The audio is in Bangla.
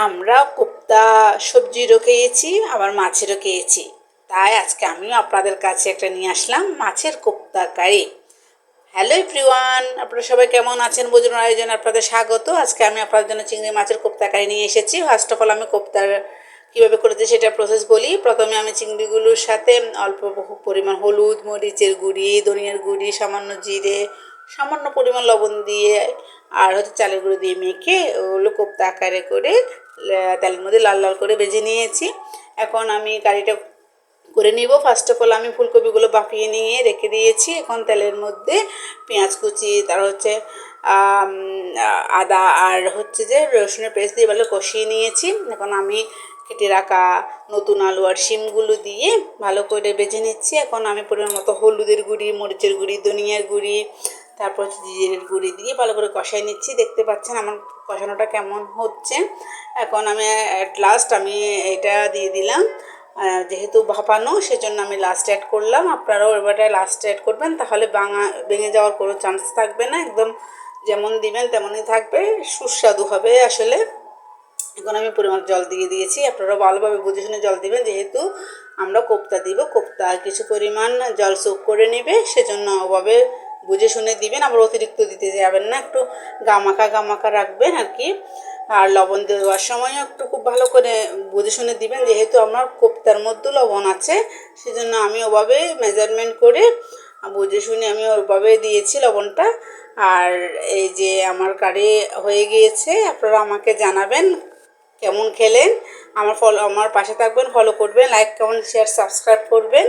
আমরা কোপ্তা সবজিরও খেয়েছি আবার মাছেরও খেয়েছি। তাই আজকে আমিও আপনাদের কাছে একটা নিয়ে আসলাম মাছের কোপ্তা কারি। হ্যালো এভরিওয়ান, আপনারা সবাই কেমন আছেন? ভোজনের আয়োজনে আপনাদের স্বাগত। আজকে আমি আপনাদের জন্য চিংড়ি মাছের কোপ্তা কারি নিয়ে এসেছি। ফার্স্ট অফ অল আমি কোপ্তার কীভাবে করেছি সেটা প্রসেস বলি। প্রথমে আমি চিংড়িগুলোর সাথে অল্প পরিমাণ হলুদ, মরিচের গুঁড়ি, ধনিয়ার গুঁড়ি, সামান্য জিরে, সামান্য পরিমাণ লবণ দিয়ে আর চালের গুঁড়ো দিয়ে মেখে ওগুলো কোপ্তা আকারে করে তেলের মধ্যে লাল লাল করে ভেজে নিয়েছি। এখন আমি কারিটা করে নিব। ফার্স্ট অফ অল আমি ফুলকপিগুলো বাফিয়ে নিয়ে রেখে দিয়েছি। এখন তেলের মধ্যে পেঁয়াজ কুচি, তার আদা আর যে রসুনের পেস্ট দিয়ে ভালো কষিয়ে নিয়েছি। এখন আমি কেটে রাখা নতুন আলু আর শিমগুলো দিয়ে ভালো করে ভেজে নিচ্ছি। এখন আমি পরিমাণ মতো হলুদের গুঁড়ি, মরিচের গুঁড়ি, ধনিয়ার গুঁড়ি, তারপর জিরের গুঁড়ি দিয়ে ভালো করে কষাই নিচ্ছি। দেখতে পাচ্ছেন আমার কষানোটা কেমন হচ্ছে। এখন আমি অ্যাট লাস্ট আমি এটা দিয়ে দিলাম। যেহেতু ভাপানো সেজন্য আমি লাস্ট অ্যাড করলাম। আপনারাও এবারে লাস্ট অ্যাড করবেন, তাহলে ভেঙে যাওয়ার কোনো চান্স থাকবে না। একদম যেমন দিবেন তেমনই থাকবে, সুস্বাদু হবে আসলে। এখন আমি পরিমাণ জল দিয়ে দিয়েছি। আপনারা ভালোভাবে বুঝে শুনে জল দিবেন, যেহেতু আমরা কোপ্তা দিব। কোপ্তা কিছু পরিমাণ জল সোক করে নেবে, সেজন্য ওভাবে বুঝে শুনে দিবেন। আবার অতিরিক্ত দিতে যাবেন না, একটু গামাখা গামাখা রাখবেন আর কি। আর লবণ দেওয়ার সময়ও একটু খুব ভালো করে বুঝে শুনে দিবেন, যেহেতু আমার কোপ্তার মধ্যে লবণ আছে। সেজন্য আমি ওভাবে মেজারমেন্ট করে বুঝে শুনে আমি ওভাবে দিয়েছি লবণটা। আর এই যে আমার কারি হয়ে গিয়েছে। আপনারা আমাকে জানাবেন কেমন খেলেন। আমার পাশে থাকবেন, ফলো করবেন, লাইক কমেন্ট শেয়ার সাবস্ক্রাইব করবেন।